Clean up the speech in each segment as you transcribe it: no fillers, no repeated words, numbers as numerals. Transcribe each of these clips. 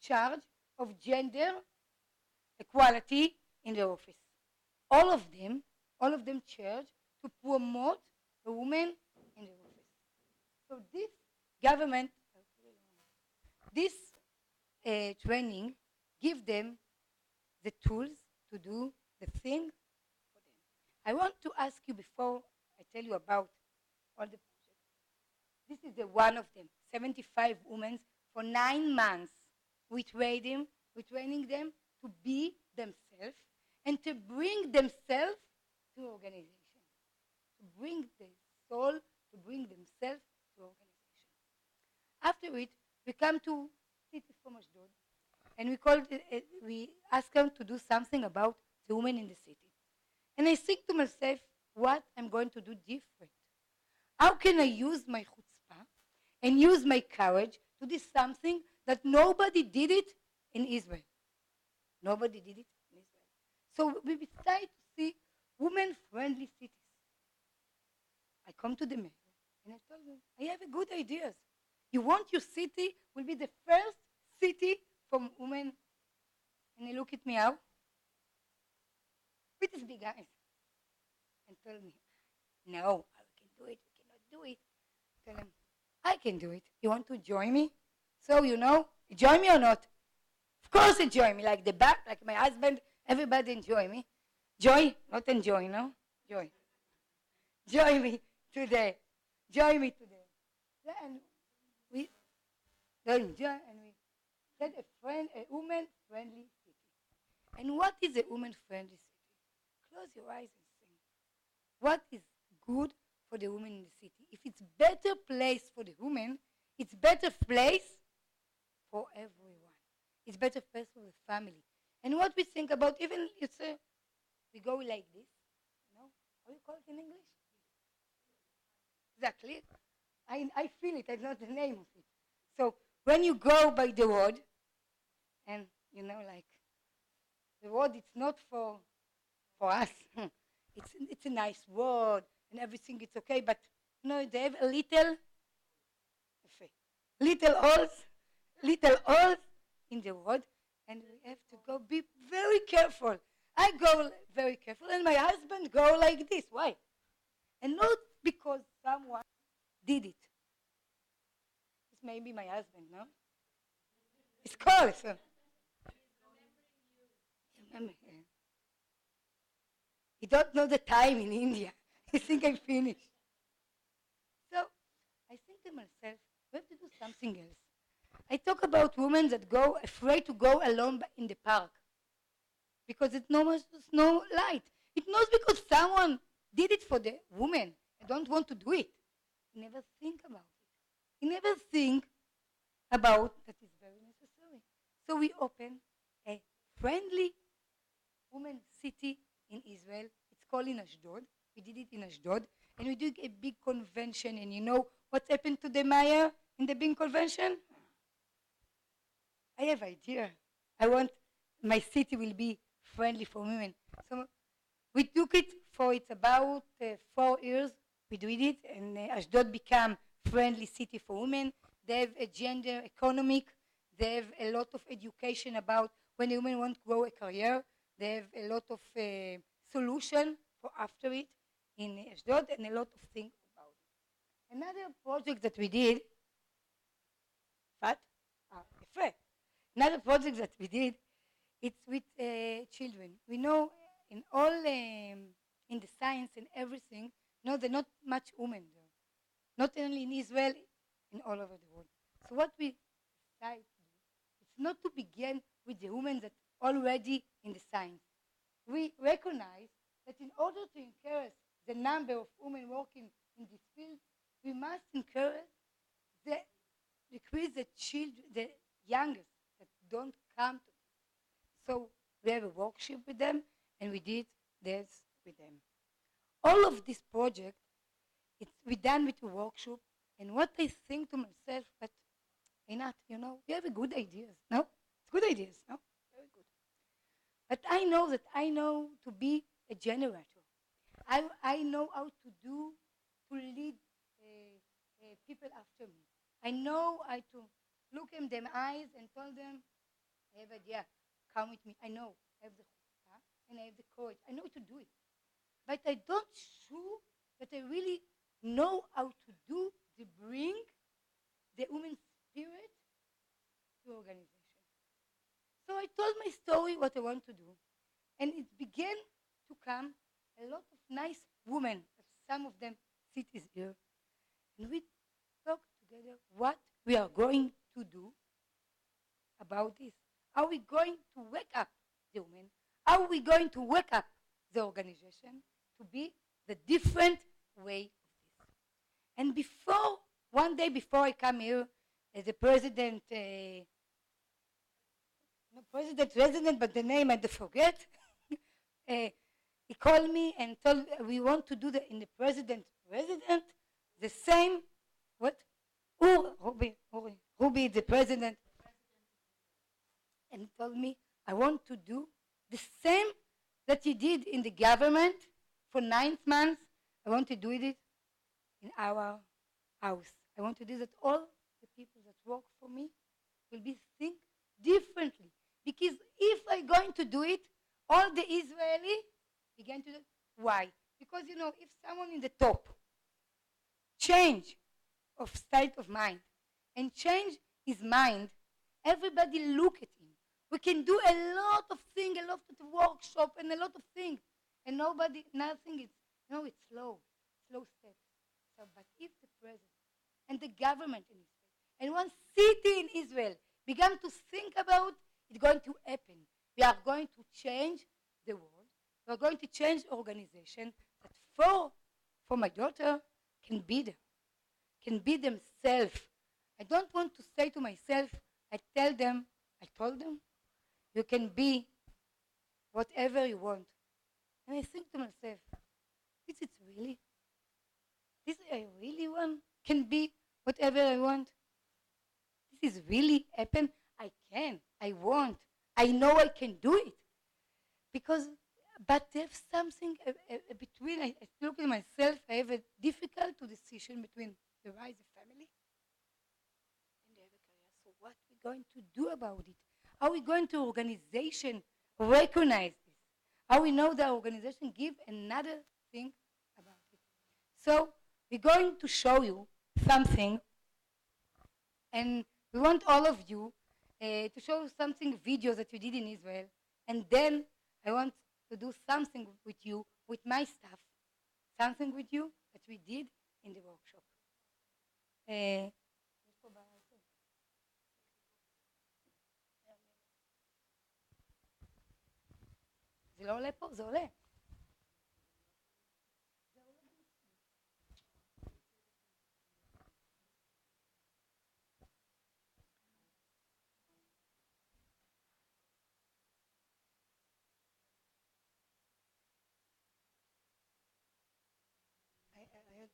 charge of gender equality in the office. All of them, all of them charge to promote the women in the office. So this government, this training, give them the tools to do the thing for them. I want to ask you before I tell you about all the projects. This is the one of them. 75 women for 9 months. We training them to be themselves and to bring themselves to organization. To bring the soul, to bring themselves to organization. After it, we come to city from Ashdod, and we ask them to do something about the women in the city. And I think to myself, what I'm going to do different. How can I use my chutzpah and use my courage to do something that nobody did it in Israel? Nobody did it in Israel. So we decided to see women-friendly cities. I come to the mayor and I told him, I have a good ideas. You want your city will be the first city for women? And he looked at me how? With his big eyes. And told me, no, I can do it, we cannot do it. Tell him, I can do it. You want to join me? So, you join me or not? Of course you join me, like my husband, everybody enjoy me. Joy, not enjoy, no? Joy. Join me today. Join me today. And we said a woman-friendly city. And what is a woman-friendly city? Close your eyes and think. What is good for the woman in the city? If it's better place for the woman, it's better place for everyone. It's better place for the family. And what we think about, even we go like this, how you call it in English? Exactly. I feel it, I know the name of it. So when you go by the road, and like the road, it's not for us. It's a nice road and everything. It's okay, but they have a little holes in the road, and we have to go be very careful. I go very careful, and my husband go like this. Why? And not because someone did it. It's maybe my husband, no? It's cold. So. He don't know the time in India. He think I finished. So I think to myself, we have to do something else. I talk about women that go afraid to go alone in the park because it's no light. It's not because someone did it for the woman. I don't want to do it. You never think about it. You never think about that is very necessary. So we open a friendly women city in Israel. It's called in Ashdod. We did it in Ashdod. And we did a big convention. And you know what happened to the mayor in the big convention? I have idea. I want my city will be friendly for women. So we took it for it's about 4 years. We did it, and Ashdod became friendly city for women. They have a gender economic. They have a lot of education about when a woman want to grow a career. They have a lot of solution for after it in Ashdod and a lot of things about it. Another project that we did, Another project that we did, it's with children. We know in all in the science and everything, there are not much women there. Not only in Israel, in all over the world. So what we decide to do, it's not to begin with the women that already in the science. We recognize that in order to encourage the number of women working in this field, we must encourage decrease the children, the youngest that don't come to them. So we have a workshop with them, and we did this with them. All of this project, we done with a workshop, and what I think to myself, but Einat, we have a good ideas, no? It's good ideas, no? Very good. But I know that I know to be a generator. I know how to lead people after me. I know how to look in them eyes and tell them, I have idea. Come with me. I know. I have the chutzpah and I have the courage. I know to do it. But I don't sure that I really know how to do to bring the human spirit to organization. So I told my story, what I want to do. And it began to come a lot of nice women. Some of them sit is here. And we talk together what we are going to do about this. Are we going to wake up the women? How are we going to wake up the organization to be the different way of this? And before, one day before I come here, the president, no president, resident, but the name I forget, he called me and told we want to do in the president the same. What? Ruby, the president, and he told me I want to do the same that he did in the government for 9 months. I want to do it in our house. I want to do that all the people that work for me will be think differently. Because if I'm going to do it, all the Israeli begin to do it. Why? Because if someone in the top change of state of mind and change his mind, everybody look at him. We can do a lot of things, a lot of workshop and a lot of things. And nothing is, it's slow steps. So, but if the president and the government in Israel and one city in Israel began to think about it's going to happen. We are going to change the world. We are going to change organization that for my daughter can be there, can be themselves. I don't want to say to myself, I told them, you can be whatever you want. And I think to myself, is it really? This I really want? Can be whatever I want? This is really happen? I can, I want, I know I can do it. But there's something between, I look at myself, I have a difficult decision between the rise of family and the other career. So what are we going to do about it? How are we going to organization recognize this? How we know the organization give another thing about it? So we're going to show you something, and we want all of you to show something videos that you did in Israel, and then I want to do something with you, with my staff, something with you that we did in the workshop. זה לא עולה פה? זה עולה.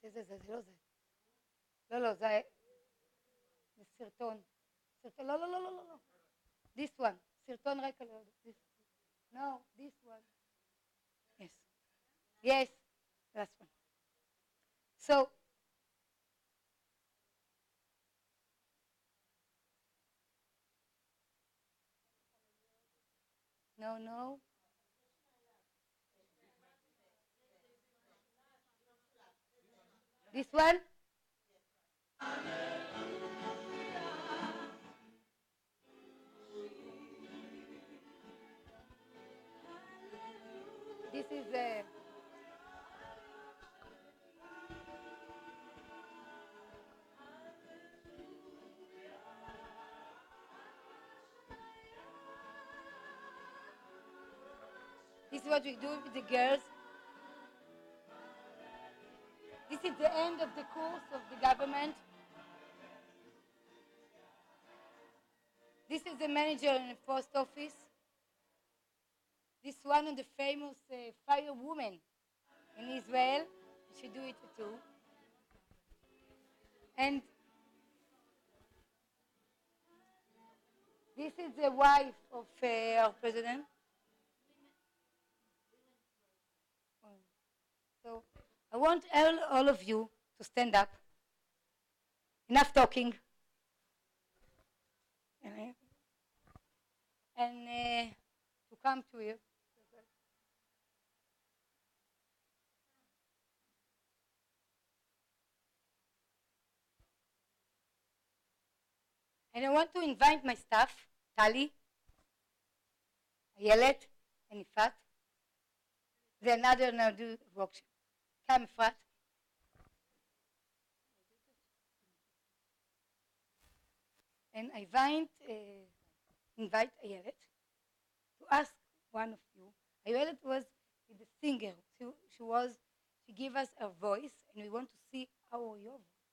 זה לא זה. לא, זה סרטון. לא. This one. סרטון רקע. No, this one. Yes, last one. So, no. This one? This is this is what we do with the girls. This is the end of the course of the government. This is the manager in the post office. This one of the famous firewoman in Israel. She do it too. And this is the wife of our president. So I want all of you to stand up. Enough talking. and to come to you. And I want to invite my staff, Tali, Ayelet, and Ifat. The another now do workshop. Come, Ifat. And I invite Ayelet to ask one of you. Ayelet was the singer. She gave us her voice, and we want to see how your voice,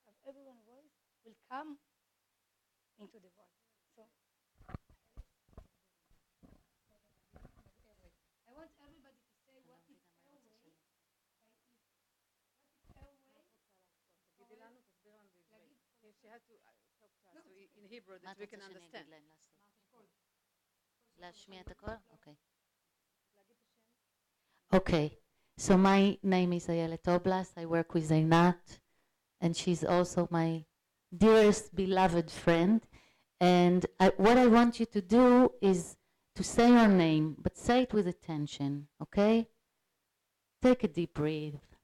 how everyone's voice will come into the voice. So I want everybody to say what is airway by Eve. What is airway? תגידי לנו, תסביר לנו בעברית. She had to talk to us in Hebrew that we can understand. להשמיע את הכל? אוקיי. Okay, so my name is Ayelet Oblas. I work with Einat, and she's also my dearest beloved friend. And what I want you to do is to say your name, but say it with attention, okay? Take a deep breath.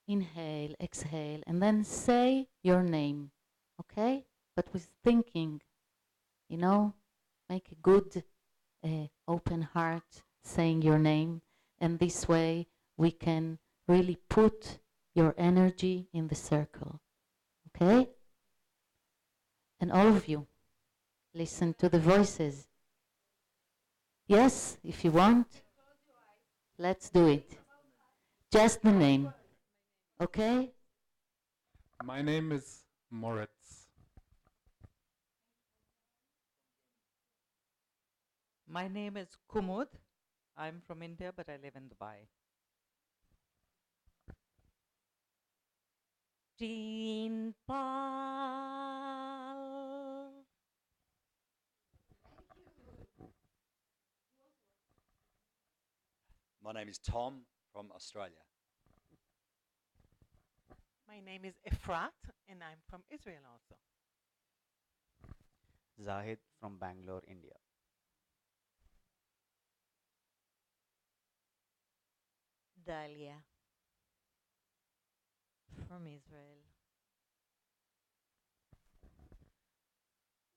Inhale, exhale, and then say your name, okay? But with thinking, you know, make a good, open heart saying your name, and this way we can really put your energy in the circle, okay? And all of you, listen to the voices. Yes, if you want, let's do it. Just the name, okay? My name is Moritz. My name is Kumud. I'm from India, but I live in Dubai. Jean Paul. My name is Tom from Australia. My name is Efrat, and I'm from Israel also. Zahid from Bangalore, India. Dalia from Israel.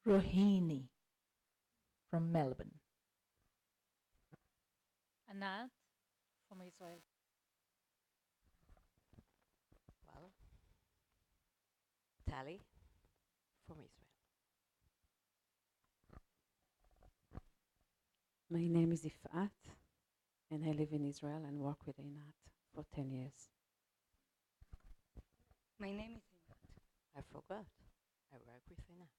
Rohini from Melbourne. Anat from Israel. Well, Tali from Israel. My name is Ifat, and I live in Israel and work with Einat for 10 years. My name is Einat. I forgot. I work with Einat.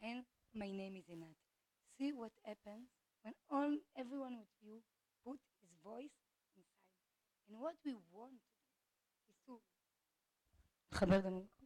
And my name is Einat. See what happens when everyone of you put his voice inside. And what we want to do is to